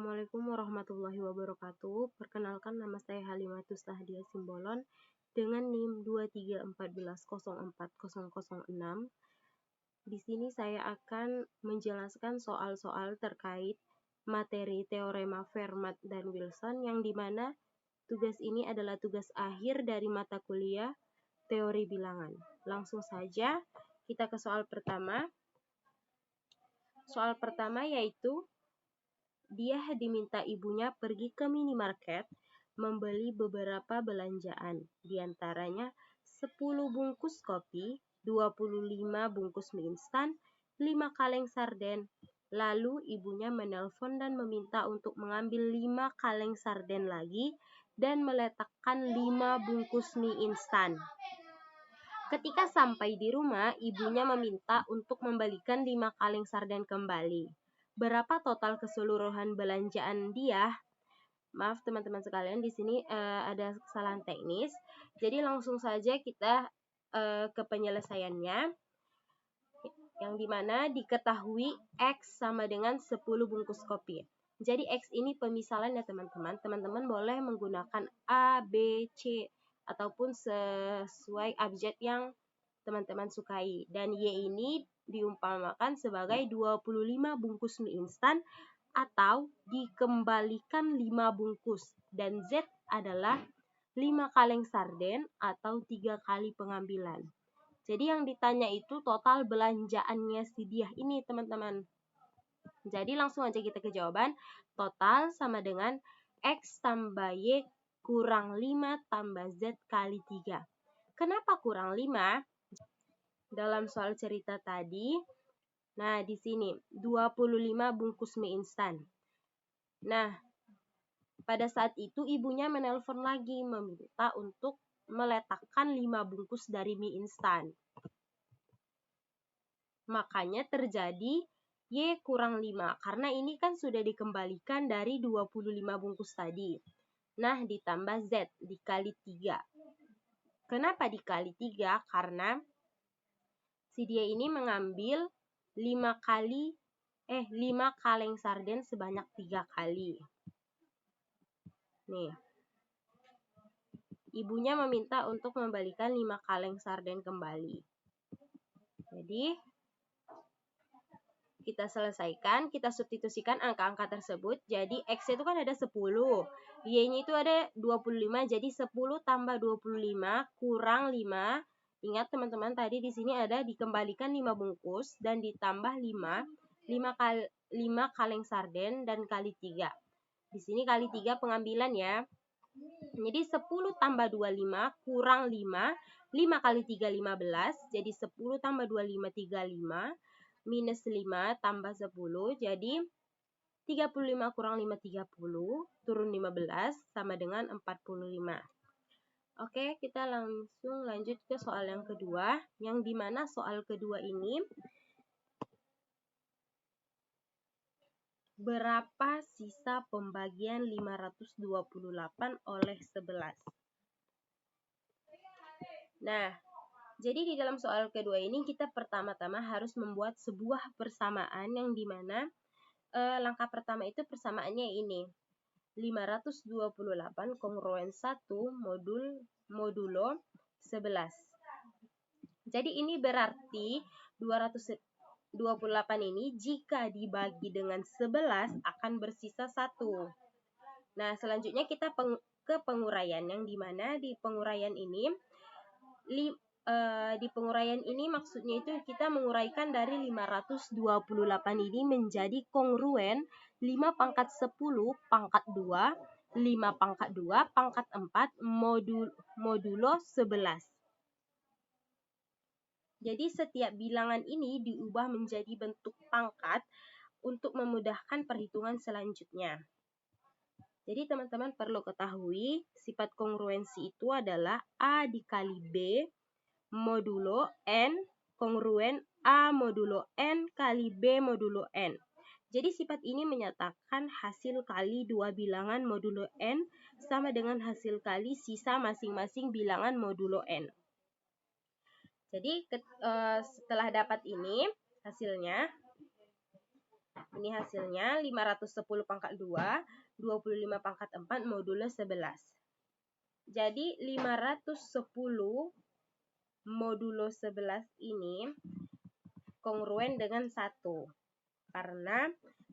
Assalamualaikum warahmatullahi wabarakatuh. Perkenalkan, nama saya Halimatus Tahdiah Simbolon dengan NIM 2314040006. Di sini saya akan menjelaskan soal-soal terkait materi teorema Fermat dan Wilson, yang dimana tugas ini adalah tugas akhir dari mata kuliah teori bilangan. Langsung saja kita ke soal pertama. Soal pertama yaitu dia diminta ibunya pergi ke minimarket membeli beberapa belanjaan, diantaranya 10 bungkus kopi, 25 bungkus mie instan, 5 kaleng sarden. Lalu ibunya menelpon dan meminta untuk mengambil 5 kaleng sarden lagi dan meletakkan 5 bungkus mie instan. Ketika sampai di rumah, ibunya meminta untuk membalikan 5 kaleng sarden kembali. Berapa total keseluruhan belanjaan dia? Maaf teman-teman sekalian, di sini ada kesalahan teknis. Jadi langsung saja kita ke penyelesaiannya, yang dimana diketahui X sama dengan 10 bungkus kopi. Jadi X ini pemisalan ya teman-teman. Teman-teman boleh menggunakan A, B, C ataupun sesuai abjad yang teman-teman sukai. Dan Y ini diumpamakan sebagai 25 bungkus mie instan atau dikembalikan 5 bungkus. Dan Z adalah 5 kaleng sarden atau 3 kali pengambilan. Jadi yang ditanya itu total belanjaannya si Diah ini teman-teman. Jadi langsung aja kita ke jawaban. Total sama dengan X tambah Y kurang 5 tambah Z kali 3. Kenapa kurang 5? Dalam soal cerita tadi, nah di sini 25 bungkus mie instan. Nah, pada saat itu ibunya menelpon lagi meminta untuk meletakkan 5 bungkus dari mie instan. Makanya terjadi Y kurang 5, karena ini kan sudah dikembalikan dari 25 bungkus tadi. Nah, ditambah Z dikali 3. Kenapa dikali 3? Karena si dia ini mengambil 5 kaleng sarden sebanyak 3 kali. Nih. Ibunya meminta untuk membalikan 5 kaleng sarden kembali. Jadi, kita selesaikan, kita substitusikan angka-angka tersebut. Jadi, X itu kan ada 10. Y-nya itu ada 25. Jadi, 10 tambah 25 kurang 5. Ingat teman-teman, tadi di sini ada dikembalikan 5 bungkus dan ditambah 5 kaleng sarden dan kali 3. Di sini kali 3 pengambilan ya. Jadi 10 tambah 25 kurang 5. 5 kali 3 15. Jadi 10 tambah 25 35. Minus 5 tambah 10. Jadi 35 kurang 5 30. Turun 15 sama dengan 45. Oke, kita langsung lanjut ke soal yang kedua, yang dimana soal kedua ini berapa sisa pembagian 528 oleh 11? Nah, jadi di dalam soal kedua ini kita pertama-tama harus membuat sebuah persamaan, yang dimana langkah pertama itu persamaannya ini. 528 kongruen 1 modulo 11. Jadi ini berarti 228 ini jika dibagi dengan 11 akan bersisa 1. Nah, selanjutnya kita ke penguraian, yang dimana di penguraian ini maksudnya itu kita menguraikan dari 528 ini menjadi kongruen 5 pangkat 10 pangkat 2, 5 pangkat 2 pangkat 4 modulo 11. Jadi setiap bilangan ini diubah menjadi bentuk pangkat untuk memudahkan perhitungan selanjutnya. Jadi teman-teman perlu ketahui sifat kongruensi itu adalah A dikali B modulo N kongruen A modulo N kali B modulo N. Jadi sifat ini menyatakan hasil kali dua bilangan modulo N sama dengan hasil kali sisa masing-masing bilangan modulo N. Jadi setelah dapat ini hasilnya, Ini hasilnya 510 pangkat 2, 25 pangkat 4 modulo 11. Jadi 510 modulo 11 ini kongruen dengan 1. Karena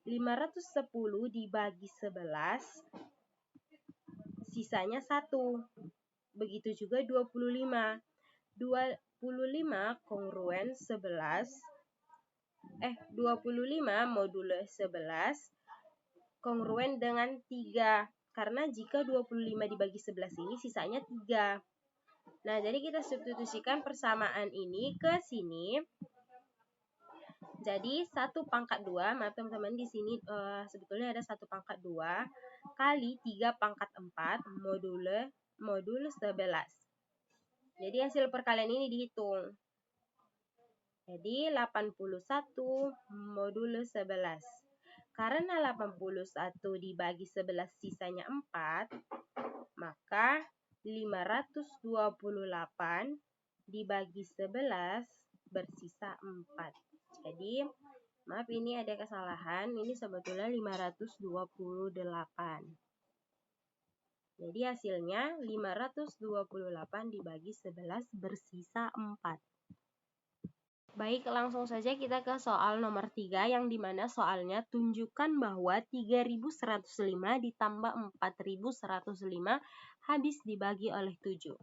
510 dibagi 11, sisanya 1. Begitu juga 25. 25 kongruen 11. 25 modulo 11 kongruen dengan 3. Karena jika 25 dibagi 11 ini sisanya 3. Nah, jadi kita substitusikan persamaan ini ke sini. Jadi 1 pangkat 2, maaf teman-teman, di sini sebetulnya ada 1 pangkat 2 kali 3 pangkat 4 modulo 11. Jadi hasil perkalian ini dihitung. Jadi 81 modulo 11. Karena 81 dibagi 11 sisanya 4, maka 528 dibagi 11 bersisa 4. Jadi, maaf ini ada kesalahan, ini sebetulnya 528. Jadi hasilnya 528 dibagi 11 bersisa 4. Baik, langsung saja kita ke soal nomor 3, yang dimana soalnya tunjukkan bahwa 3105 ditambah 4105 habis dibagi oleh 7.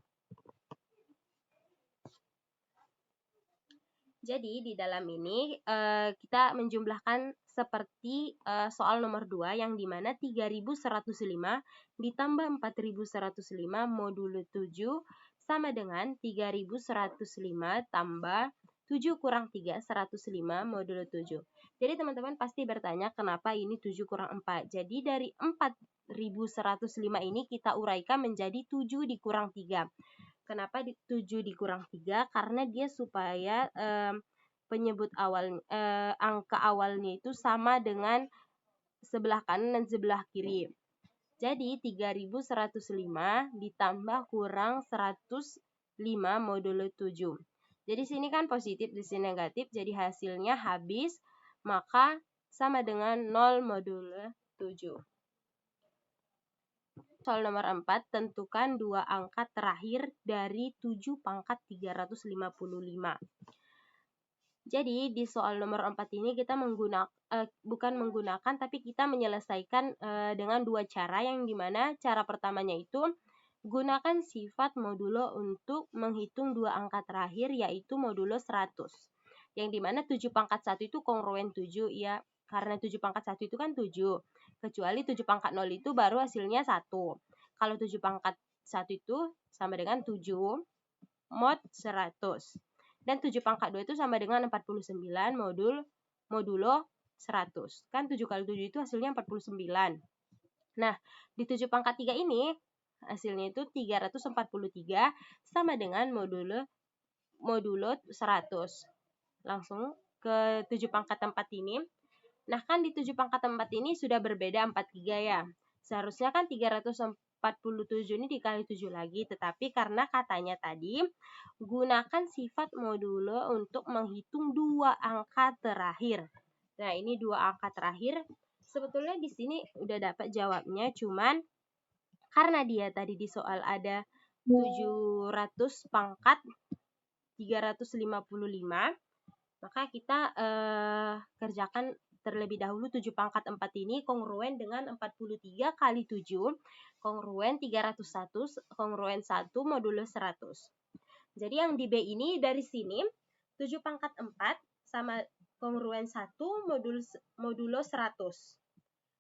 Jadi di dalam ini kita menjumlahkan seperti soal nomor 2, yang dimana 3105 ditambah 4105 modulo 7 sama dengan 3105 tambah 7 kurang 3, 105 modulo 7. Jadi teman-teman pasti bertanya kenapa ini 7 kurang 4. Jadi dari 4105 ini kita uraikan menjadi 7 dikurang 3. Kenapa 7 dikurang 3? Karena dia supaya penyebut awal angka awalnya itu sama dengan sebelah kanan dan sebelah kiri. Jadi 3105 ditambah kurang 105 modulo 7. Jadi sini kan positif, di sini negatif, jadi hasilnya habis, maka sama dengan 0 modulo 7. Soal nomor 4, tentukan 2 angka terakhir dari 7 pangkat 355. Jadi di soal nomor 4 ini kita bukan menggunakan, tapi kita menyelesaikan dengan 2 cara, yang dimana cara pertamanya itu gunakan sifat modulo untuk menghitung 2 angka terakhir, yaitu modulo 100. Yang dimana 7 pangkat 1 itu kongruen 7 ya, karena 7 pangkat 1 itu kan 7. Kecuali 7 pangkat 0 itu baru hasilnya 1. Kalau 7 pangkat 1 itu sama dengan 7 mod 100. Dan 7 pangkat 2 itu sama dengan 49 modulo 100. Kan 7 kali 7 itu hasilnya 49. Nah, di 7 pangkat 3 ini hasilnya itu 343 sama dengan modulo 100. Langsung ke 7 pangkat 4 ini. Nah, kan di 7 pangkat 4 ini sudah berbeda 43 ya. Seharusnya kan 347 ini dikali 7 lagi. Tetapi karena katanya tadi gunakan sifat modulo untuk menghitung 2 angka terakhir. Nah, ini 2 angka terakhir. Sebetulnya di sini udah dapat jawabnya, cuman karena dia tadi di soal ada 700 pangkat 355, maka kita kerjakan terlebih dahulu 7 pangkat 4 ini kongruen dengan 43 kali 7, kongruen 301, kongruen 1 modulo 100. Jadi yang di B ini dari sini 7 pangkat 4 sama kongruen 1 modulo 100.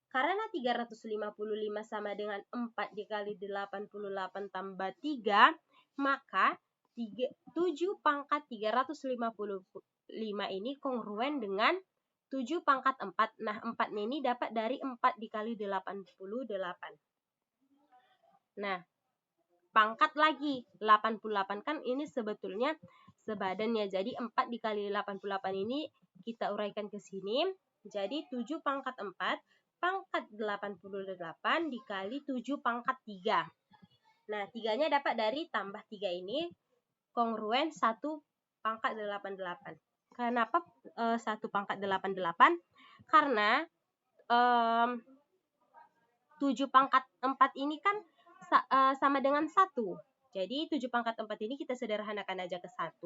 Karena 355 sama dengan 4 dikali 88 tambah 3, maka 7 pangkat 355 ini kongruen dengan 7 pangkat 4. Nah, 4-nya ini dapat dari 4 dikali 88. Nah, pangkat lagi 88 kan ini sebetulnya sebadan ya. Jadi 4 dikali 88 ini kita uraikan ke sini. Jadi 7 pangkat 4 pangkat 88 dikali 7 pangkat 3. Nah, 3-nya dapat dari tambah 3 ini kongruen 1 pangkat 88. Kenapa 1 pangkat 88? Karena 7 pangkat 4 ini kan sama dengan 1. Jadi 7 pangkat 4 ini kita sederhanakan aja ke 1,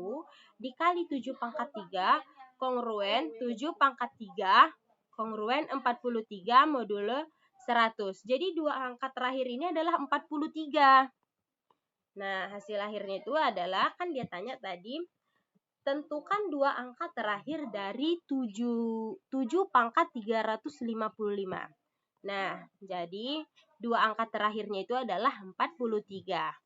dikali 7 pangkat 3, kongruen 7 pangkat 3, kongruen 43 modulo 100. Jadi dua angka terakhir ini adalah 43. Nah, hasil akhirnya itu adalah, kan dia tanya tadi, tentukan dua angka terakhir dari 7 pangkat 355. Nah, jadi dua angka terakhirnya itu adalah 43.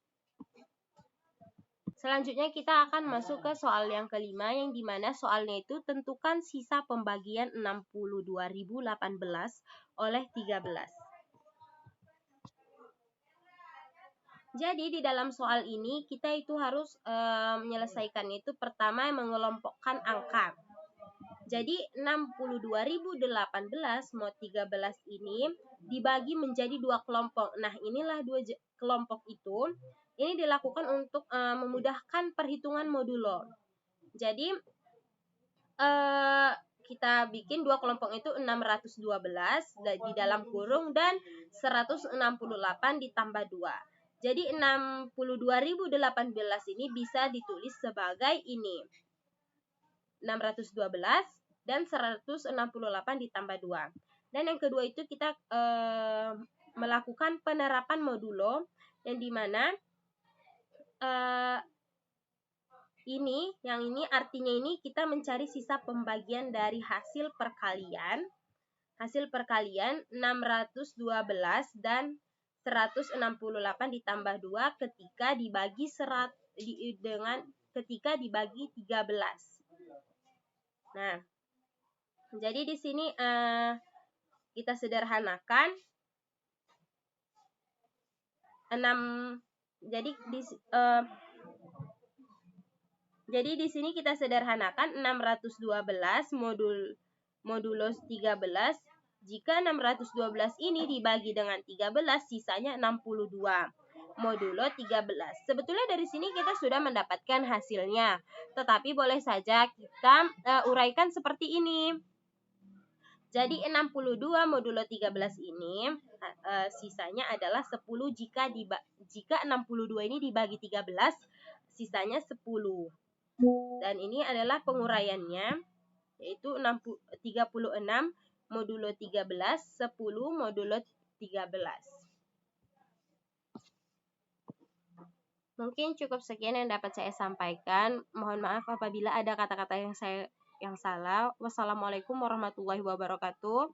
Selanjutnya kita akan masuk ke soal yang kelima, yang dimana soalnya itu tentukan sisa pembagian 62.018 oleh 13. Jadi di dalam soal ini kita itu harus menyelesaikan itu pertama mengelompokkan angka. Jadi 62.018 mod 13 ini dibagi menjadi dua kelompok. Nah, inilah dua kelompok itu. Ini dilakukan untuk memudahkan perhitungan modulo. Jadi kita bikin dua kelompok itu 612 di dalam kurung dan 168 ditambah 2. Jadi 62.018 ini bisa ditulis sebagai ini. 612 dan 168 ditambah 2. Dan yang kedua itu kita melakukan penerapan modulo, yang dimana yang ini artinya ini kita mencari sisa pembagian dari hasil perkalian. Hasil perkalian 612 dan 168 ditambah 2 ketika dibagi ketika dibagi 13. Nah, jadi di sini kita sederhanakan 6. Jadi di sini kita sederhanakan 612 modulo 13. Jika 612 ini dibagi dengan 13, sisanya 62 modulo 13. Sebetulnya dari sini kita sudah mendapatkan hasilnya, tetapi boleh saja kita uraikan seperti ini. Jadi 62 modulo 13 ini sisanya adalah 10 jika 62 ini dibagi 13, sisanya 10. Dan ini adalah penguraiannya, yaitu 36 modulo 13, 10 modulo 13. Mungkin cukup sekian yang dapat saya sampaikan. Mohon maaf apabila ada kata-kata yang salah. Wassalamualaikum warahmatullahi wabarakatuh.